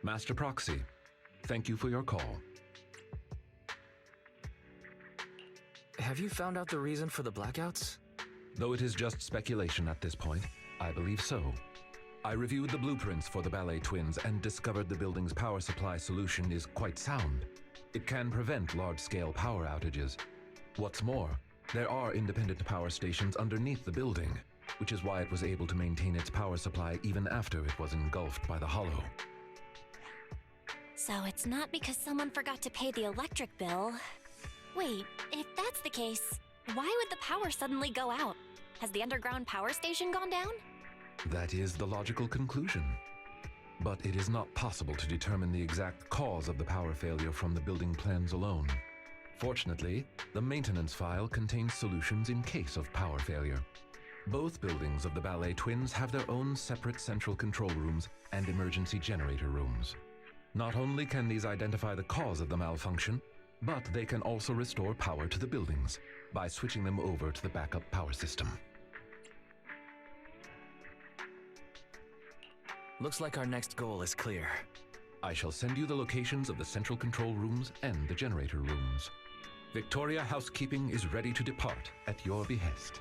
Master Proxy, thank you for your call. Have you found out the reason for the blackouts? Though it is just speculation at this point, I believe so. I reviewed the blueprints for the ballet twins and discovered the building's power supply solution is quite sound. It can prevent large-scale power outages. What's more, there are independent power stations underneath the building, which is why it was able to maintain its power supply even after it was engulfed by the hollow. So it's not because someone forgot to pay the electric bill. Wait, if that's the case, why would the power suddenly go out? Has the underground power station gone down? That is the logical conclusion. But it is not possible to determine the exact cause of the power failure from the building plans alone. Fortunately, the maintenance file contains solutions in case of power failure. Both buildings of the ballet twins have their own separate central control rooms and emergency generator rooms. Not only can these identify the cause of the malfunction, but they can also restore power to the buildings by switching them over to the backup power system. Looks like our next goal is clear. I shall send you the locations of the central control rooms and the generator rooms. Victoria Housekeeping is ready to depart at your behest.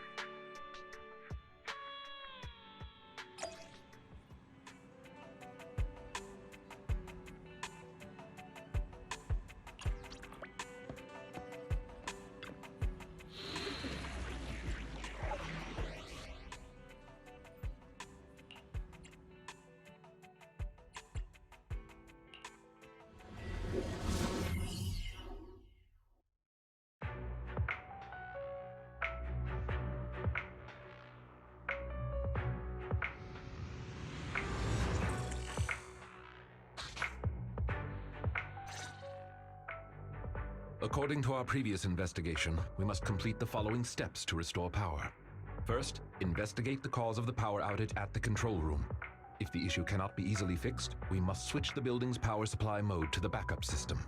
According to our previous investigation, we must complete the following steps to restore power. First, investigate the cause of the power outage at the control room. If the issue cannot be easily fixed, we must switch the building's power supply mode to the backup system.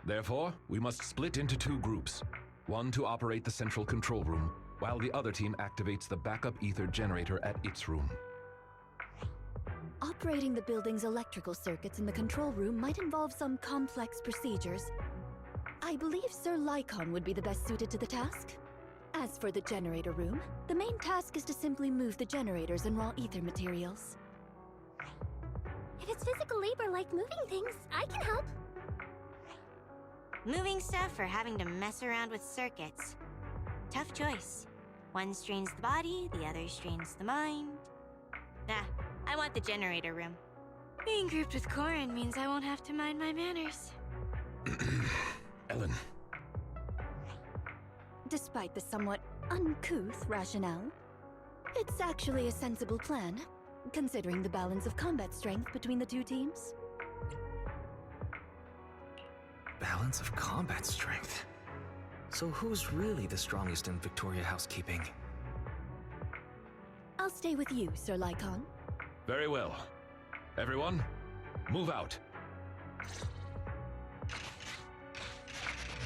Therefore, we must split into two groups. One to operate the central control room, while the other team activates the backup ether generator at its room. Operating the building's electrical circuits in the control room might involve some complex procedures. I believe Sir Lycon would be the best suited to the task. As for the generator room, the main task is to simply move the generators and raw ether materials. If it's physical labor like moving things, I can help. Moving stuff or having to mess around with circuits. Tough choice. One strains the body, the other strains the mind. Nah, I want the generator room. Being grouped with Corin means I won't have to mind my manners. Ellen. Despite the somewhat uncouth rationale, it's actually a sensible plan, considering the balance of combat strength between the two teams. Balance of combat strength. So who's really the strongest in Victoria Housekeeping? I'll stay with you, Sir Lycon. Very well. Everyone, move out.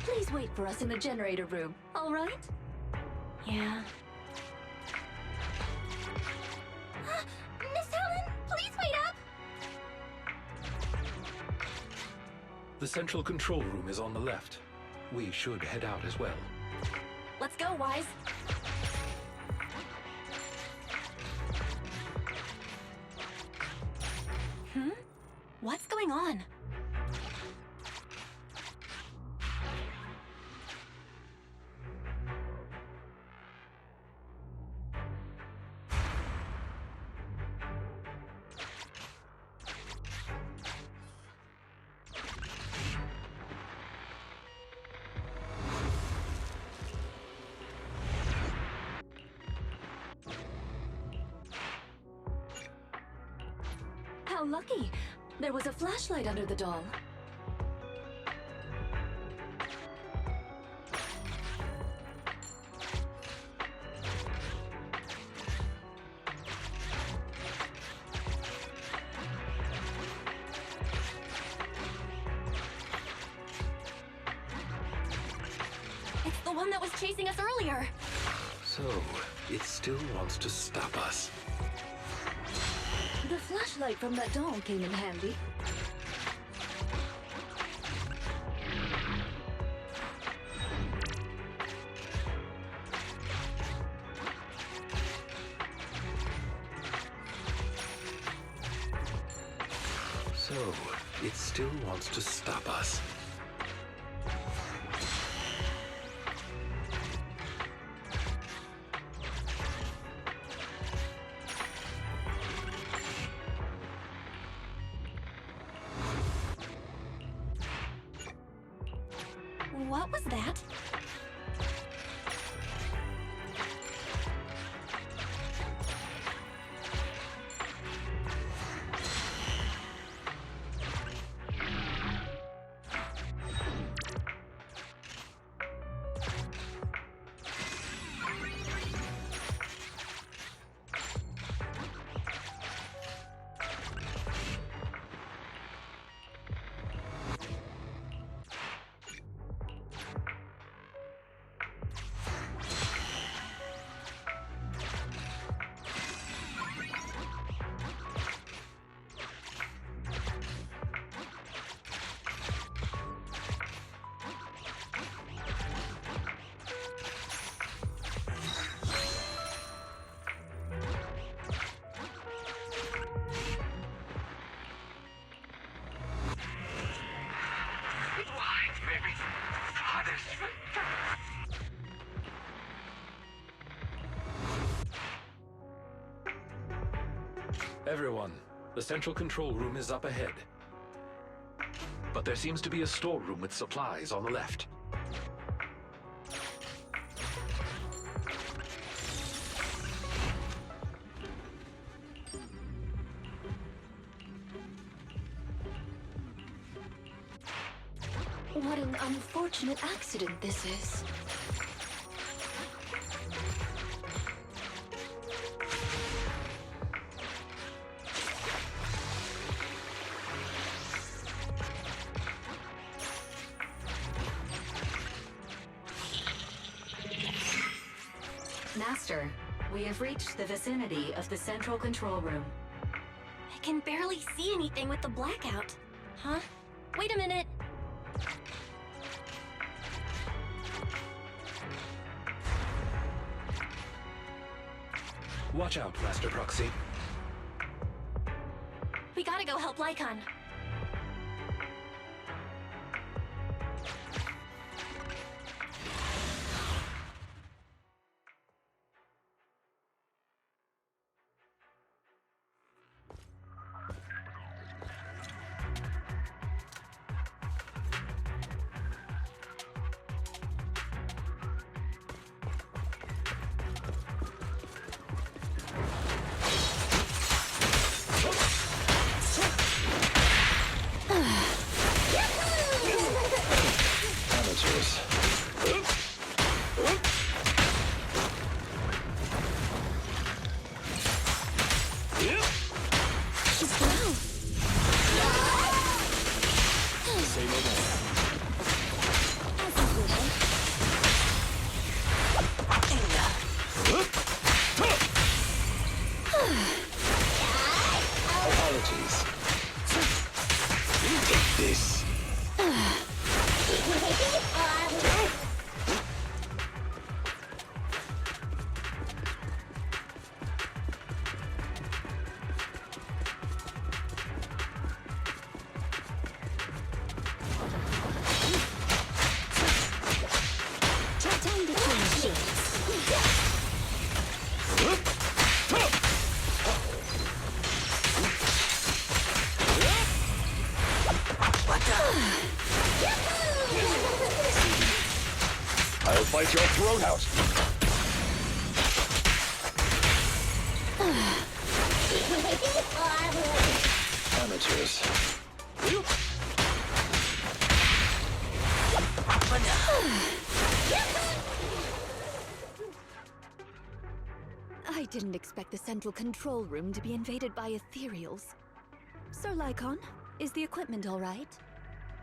Please wait for us in the generator room, all right? Yeah. Miss Helen, please wait up! The central control room is on the left. We should head out as well. Let's go, Wise. What's going on? How lucky! There was a flashlight under the doll. It's the one that was chasing us earlier. So, it still wants to stop us. The flashlight from that doll came in handy. So, it still wants to stop us. What was that? Everyone, the central control room is up ahead. But there seems to be a storeroom with supplies on the left. What an unfortunate accident this is. Master, we have reached the vicinity of the central control room. I can barely see anything with the blackout. Huh? Wait a minute. Watch out, Master Proxy. We gotta go help Lycon. Apologies. Take this. Time to change shifts. I'll bite your throat out. Amateurs. I didn't expect the central control room to be invaded by ethereals. Sir Lycon, is the equipment all right?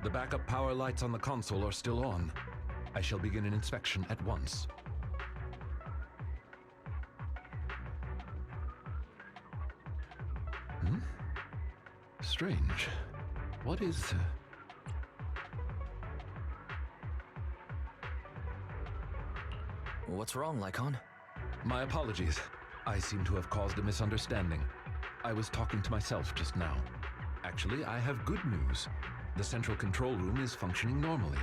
The backup power lights on the console are still on. I shall begin an inspection at once. Strange. What is... What's wrong, Lycon? My apologies. I seem to have caused a misunderstanding. I was talking to myself just now. Actually, I have good news. The central control room is functioning normally.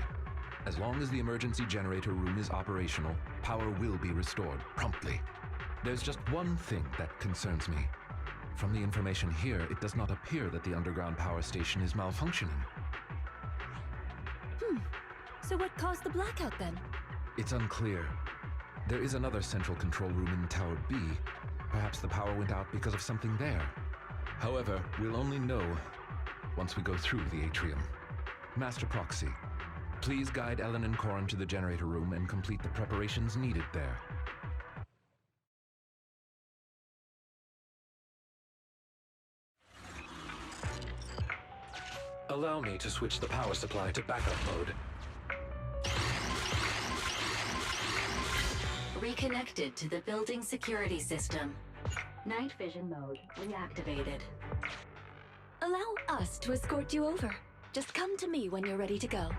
As long as the emergency generator room is operational, power will be restored promptly. There's just one thing that concerns me. From the information here, it does not appear that the underground power station is malfunctioning. So what caused the blackout then? It's unclear. There is another central control room in Tower B. Perhaps the power went out because of something there. However, we'll only know once we go through the atrium. Master Proxy, please guide Ellen and Corin to the generator room and complete the preparations needed there. Allow me to switch the power supply to backup mode. Reconnected to the building security system. Night vision mode reactivated. Allow us to escort you over. Just come to me when you're ready to go.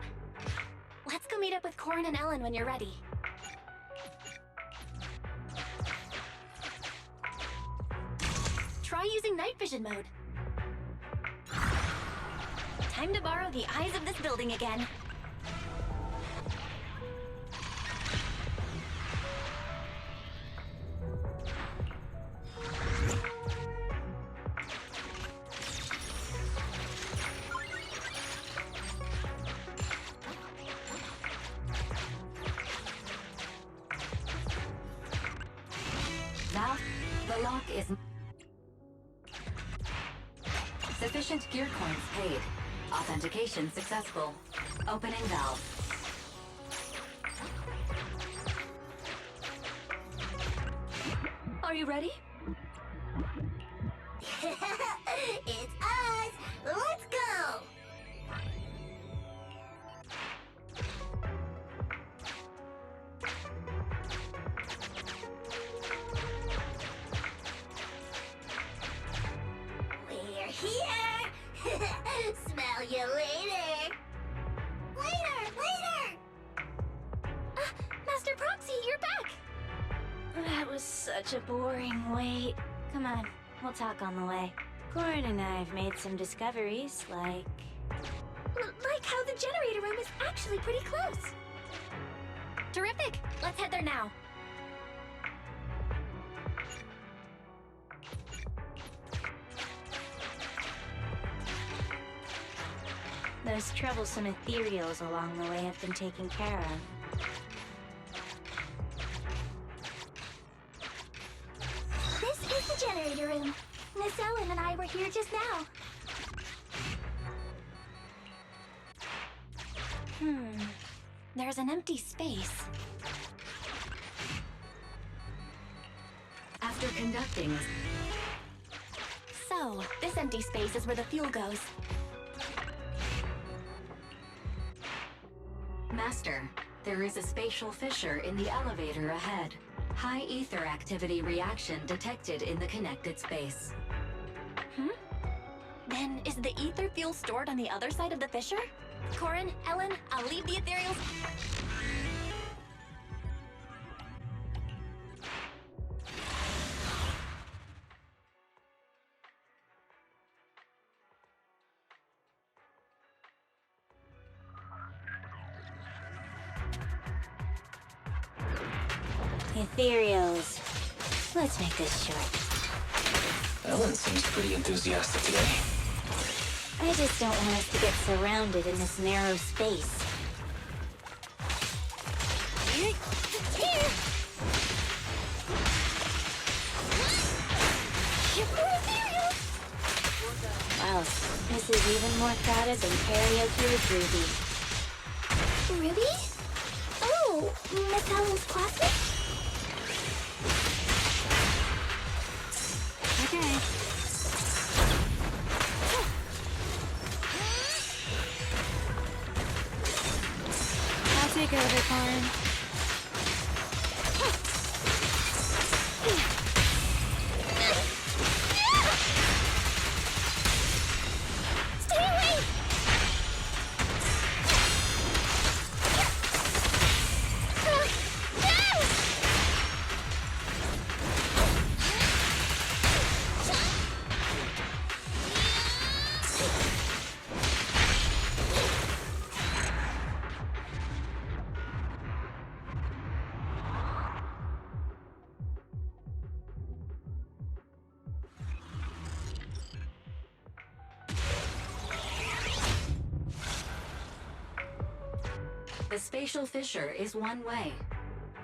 Let's go meet up with Corin and Ellen when you're ready. Try using night vision mode. Time to borrow the eyes of this building again. Valve, the lock is... Sufficient gear coins paid. Authentication successful. Opening valve. Are you ready? It's us! Let's go! We're here! Smell you later! Later! Master Proxy, you're back! That was such a boring wait. Come on, we'll talk on the way. Corin and I have made some discoveries, like... Like how the generator room is actually pretty close. Terrific! Let's head there now. Those troublesome ethereals along the way have been taken care of. This is the generator room. Miss Ellen and I were here just now. There's an empty space. After conducting a... So, this empty space is where the fuel goes. Master, there is a spatial fissure in the elevator ahead. High ether activity reaction detected in the connected space. Then, is the ether fuel stored on the other side of the fissure? Corin, Ellen, I'll leave the ethereals... Ethereals. Let's make this short. Ellen seems pretty enthusiastic today. I just don't want us to get surrounded in this narrow space. Wow, this is even more crowded than karaoke with Ruby. Ruby? Oh, Miss Ellen's classmate? Okay. I'll take over, Corin. Stay away! The spatial fissure is one way.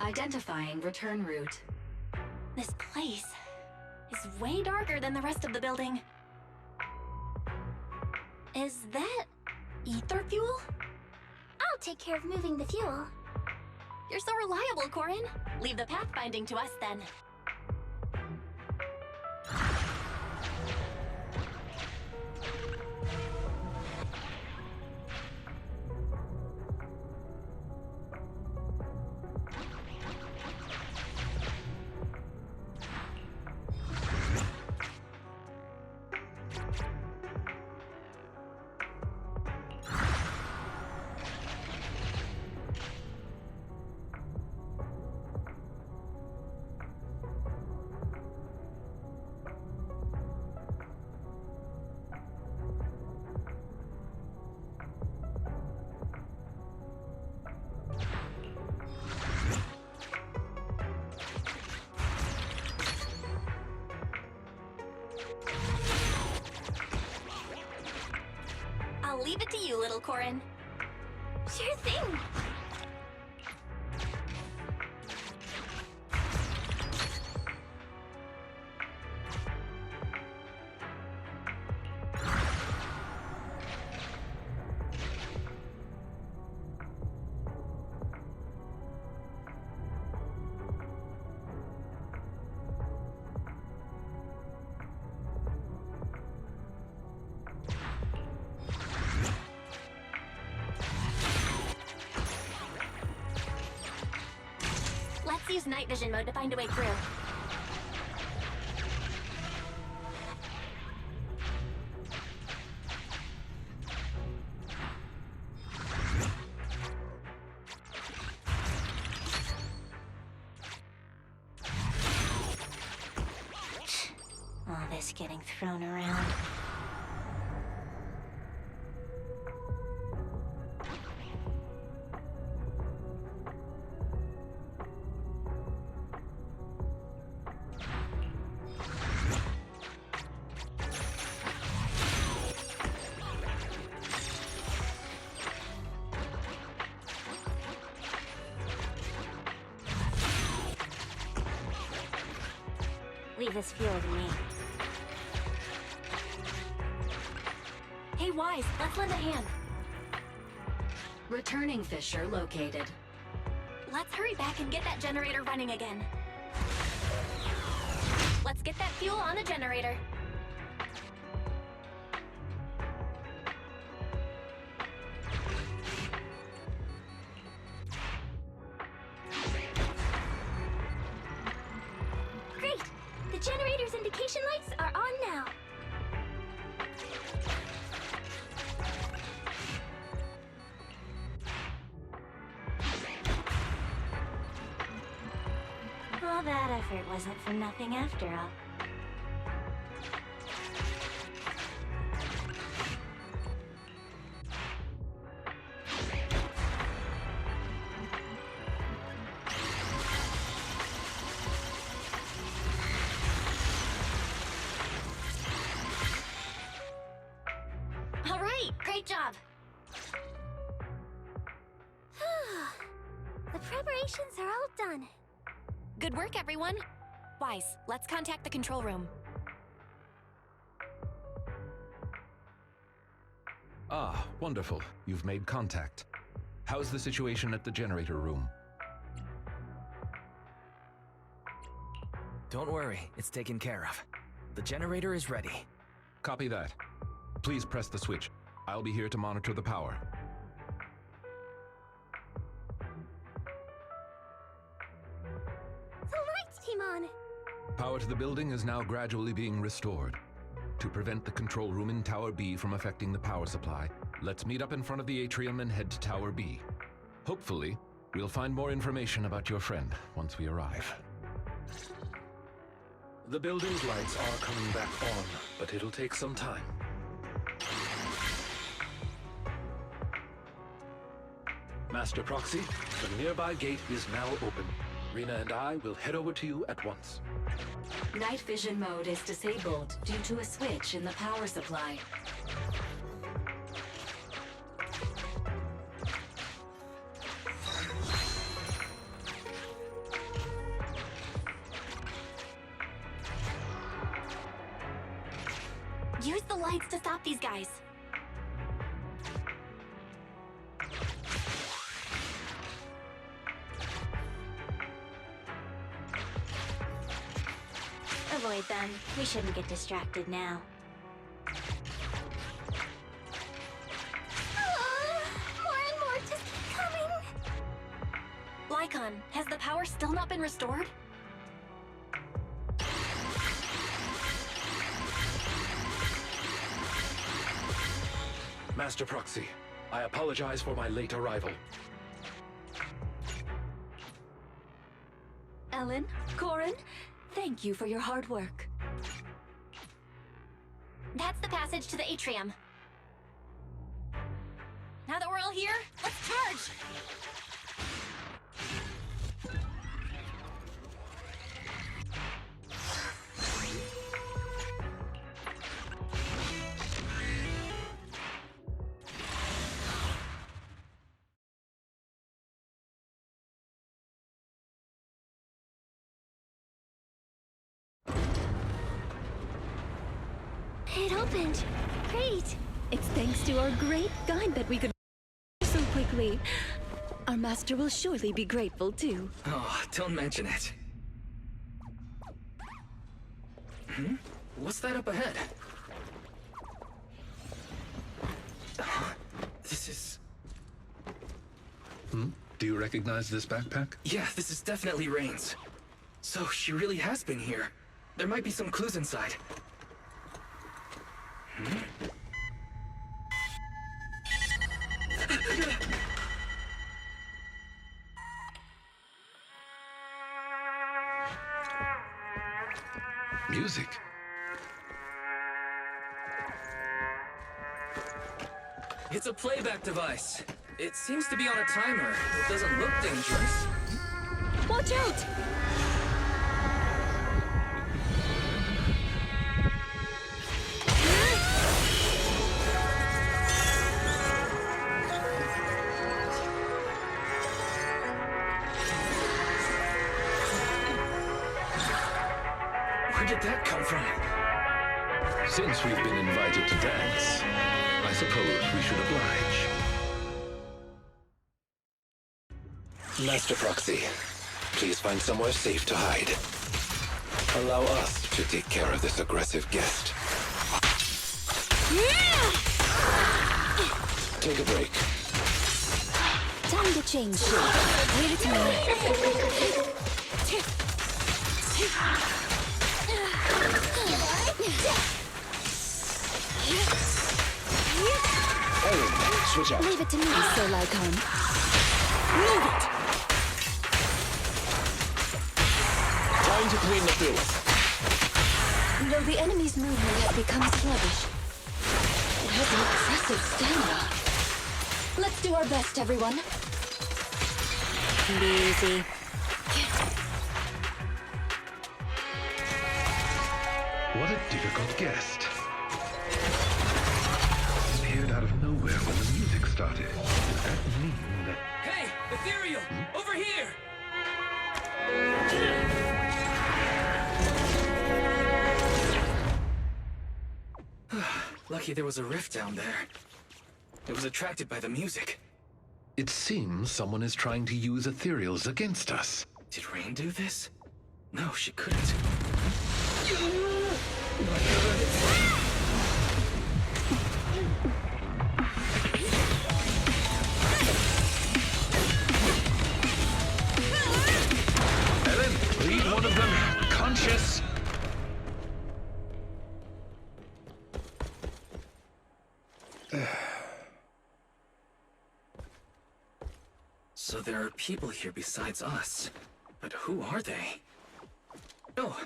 Identifying return route. This place is way darker than the rest of the building. Is that ether fuel? I'll take care of moving the fuel. You're so reliable, Corin. Leave the pathfinding to us then. I'll leave it to you, little Corin. Sure thing. Let's use night vision mode to find a way through. All this getting thrown around. Leave this fuel to me. Hey, Wise, let's lend a hand. Returning fissure located. Let's hurry back and get that generator running again. Let's get that fuel on the generator. Great! The generator's indication lights are on now. All that effort wasn't for nothing after all. All right, great job. The preparations are all done. Good work, everyone. Wise, let's contact the control room. Ah, wonderful. You've made contact. How's the situation at the generator room? Don't worry, it's taken care of. The generator is ready. Copy that. Please press the switch. I'll be here to monitor the power. The lights came on. Power to the building is now gradually being restored. To prevent the control room in Tower B from affecting the power supply, let's meet up in front of the atrium and head to Tower B. Hopefully, we'll find more information about your friend once we arrive. The building's lights are coming back on, but it'll take some time. Master Proxy, the nearby gate is now open. Rena and I will head over to you at once. Night vision mode is disabled due to a switch in the power supply. Use the lights to stop these guys. Avoid them. We shouldn't get distracted now. More and more just keep coming. Lycon, has the power still not been restored? Master Proxy, I apologize for my late arrival. Ellen, Corin, thank you for your hard work. That's the passage to the atrium. Now that we're all here, let's charge! It opened. Great. It's thanks to our great guide that we could so quickly. Our master will surely be grateful too. Oh, don't mention it. What's that up ahead? This is... Do you recognize this backpack? Yeah, this is definitely Rain's. So she really has been here. There might be some clues inside. Music. It's a playback device. It seems to be on a timer. It doesn't look dangerous. Watch out! Where did that come from? Since we've been invited to dance, I suppose we should oblige. Master Proxy, please find somewhere safe to hide. Allow us to take care of this aggressive guest. Take a break. Time to change shape. Leave it to me. Ellen, switch out. Leave it to me, Sir Lycon. Move it! Time to clean the booth. Though the enemy's movement has become sluggish, it has an impressive stamina. Let's do our best, everyone. Be easy. What a difficult guest. He appeared out of nowhere when the music started. Does that mean that... Hey, Ethereal! Over here! Lucky there was a rift down there. It was attracted by the music. It seems someone is trying to use ethereals against us. Did Rain do this? No, she couldn't. Ellen, lead one of them conscious. So there are people here besides us. But who are they? Oh.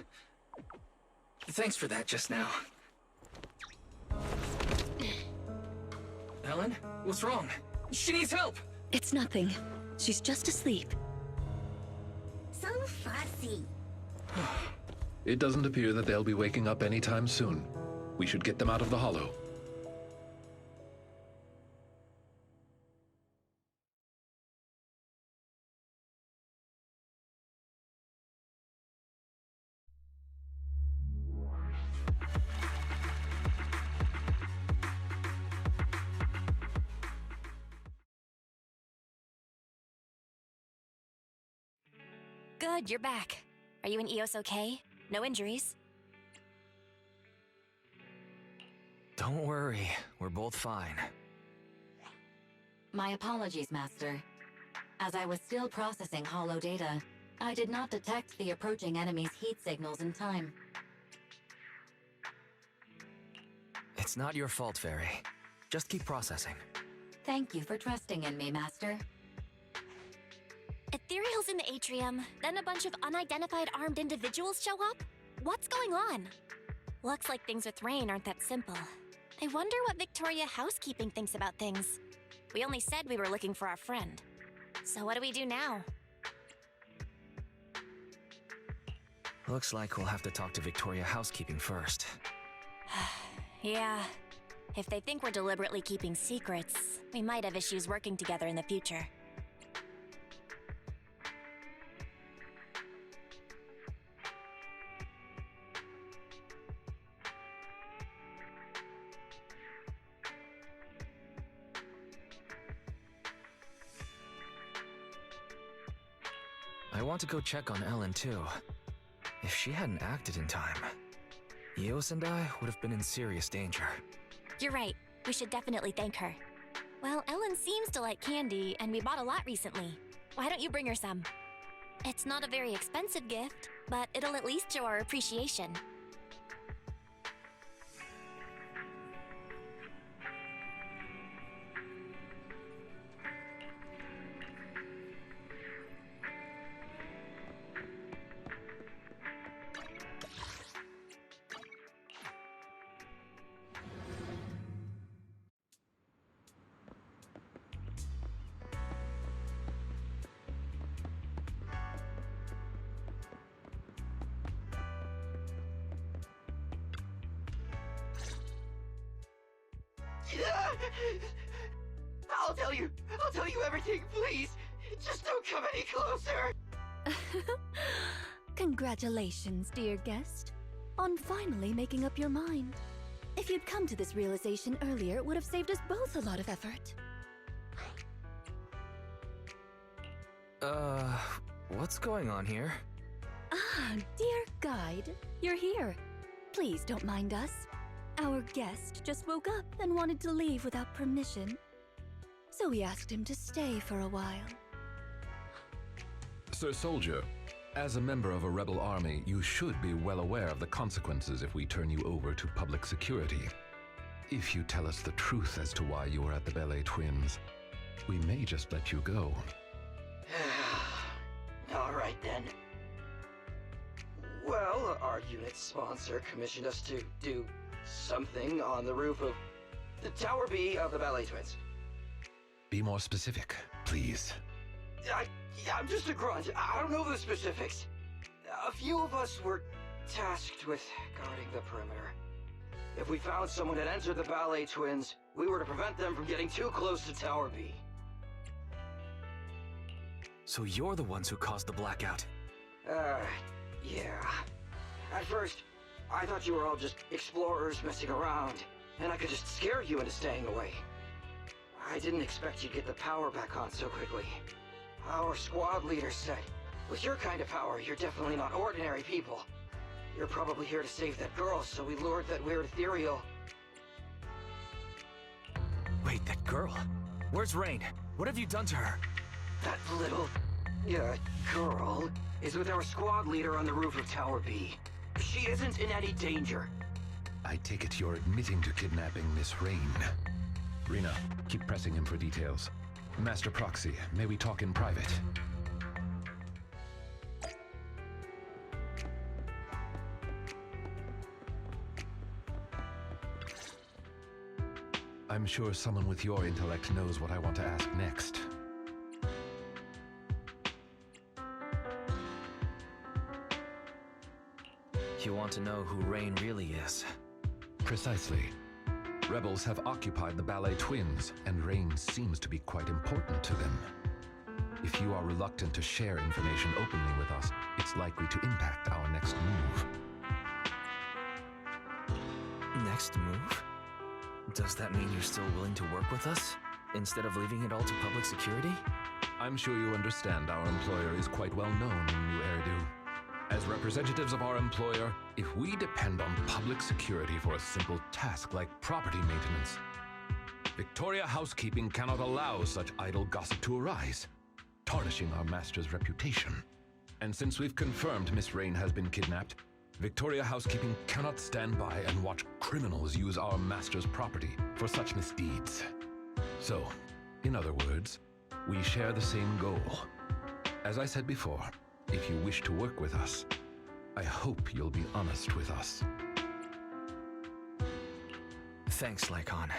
Thanks for that just now. Ellen, what's wrong? She needs help! It's nothing. She's just asleep. So fussy. It doesn't appear that they'll be waking up anytime soon. We should get them out of the hollow. Good, you're back. Are you and Eos okay? No injuries? Don't worry, we're both fine. My apologies, Master. As I was still processing holo data, I did not detect the approaching enemy's heat signals in time. It's not your fault, Fairy. Just keep processing. Thank you for trusting in me, Master. Ethereal's in the atrium, then a bunch of unidentified armed individuals show up? What's going on? Looks like things with Rain aren't that simple. I wonder what Victoria Housekeeping thinks about things. We only said we were looking for our friend. So what do we do now? Looks like we'll have to talk to Victoria Housekeeping first. Yeah. If they think we're deliberately keeping secrets, we might have issues working together in the future. I want to go check on Ellen too. If she hadn't acted in time, Eos and I would have been in serious danger. You're right. We should definitely thank her. Well, Ellen seems to like candy, and we bought a lot recently. Why don't you bring her some? It's not a very expensive gift, but it'll at least show our appreciation. I'll tell you everything, please. Just don't come any closer. Congratulations, dear guest, on finally making up your mind. If you'd come to this realization earlier, it would have saved us both a lot of effort. What's going on here? Ah, dear guide, you're here. Please don't mind us. Our guest just woke up and wanted to leave without permission. So we asked him to stay for a while. Sir Soldier, as a member of a rebel army, you should be well aware of the consequences if we turn you over to public security. If you tell us the truth as to why you were at the Ballet Twins, we may just let you go. All right then. Well, our unit's sponsor commissioned us to do something on the roof of the Tower B of the Ballet Twins. Be more specific, please. I'm just a grunt. I don't know the specifics. A few of us were tasked with guarding the perimeter. If we found someone had entered the Ballet Twins, we were to prevent them from getting too close to Tower B. So you're the ones who caused the blackout? Yeah. At first, I thought you were all just explorers messing around, and I could just scare you into staying away. I didn't expect you'd get the power back on so quickly. Our squad leader said, with your kind of power, you're definitely not ordinary people. You're probably here to save that girl, so we lured that weird ethereal. Wait, that girl? Where's Rain? What have you done to her? That little, girl is with our squad leader on the roof of Tower B. She isn't in any danger. I take it you're admitting to kidnapping Miss Rain. Rena, keep pressing him for details. Master Proxy, may we talk in private? I'm sure someone with your intellect knows what I want to ask next. You want to know who Rain really is? Precisely. Rebels have occupied the Ballet Twins, and Rain seems to be quite important to them. If you are reluctant to share information openly with us, it's likely to impact our next move. Next move? Does that mean you're still willing to work with us, instead of leaving it all to public security? I'm sure you understand our employer is quite well known in New Eridu. As representatives of our employer, if we depend on public security for a simple task like property maintenance, Victoria Housekeeping cannot allow such idle gossip to arise, tarnishing our master's reputation. And since we've confirmed Miss Rain has been kidnapped, Victoria Housekeeping cannot stand by and watch criminals use our master's property for such misdeeds. So, in other words, we share the same goal. As I said before, if you wish to work with us, I hope you'll be honest with us. Thanks, Lycon.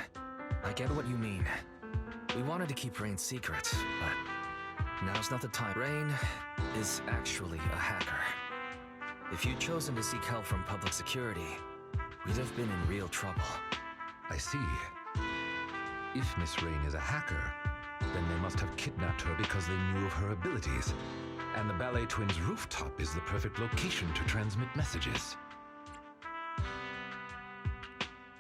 I get what you mean. We wanted to keep Rain secret, but now's not the time. Rain is actually a hacker. If you'd chosen to seek help from public security, we'd have been in real trouble. I see. If Miss Rain is a hacker, then they must have kidnapped her because they knew of her abilities. And the Ballet Twins' rooftop is the perfect location to transmit messages.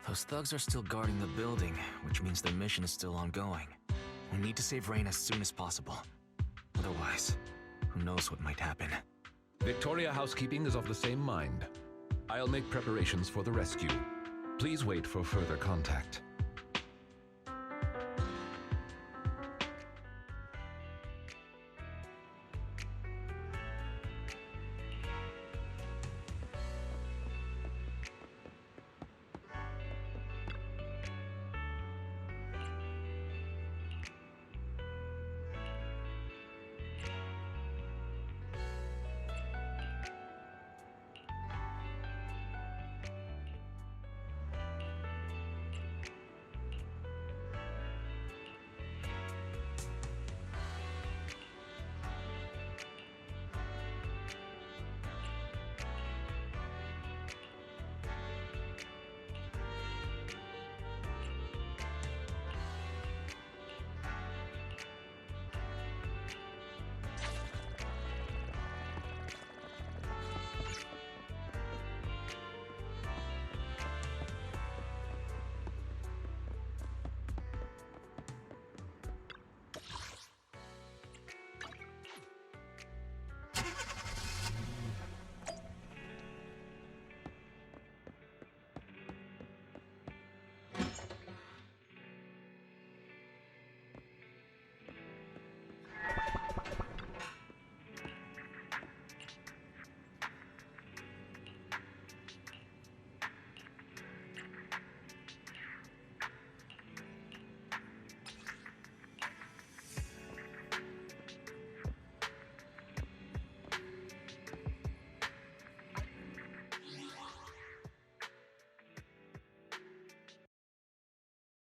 Those thugs are still guarding the building, which means their mission is still ongoing. We need to save Rain as soon as possible. Otherwise, who knows what might happen. Victoria Housekeeping is of the same mind. I'll make preparations for the rescue. Please wait for further contact.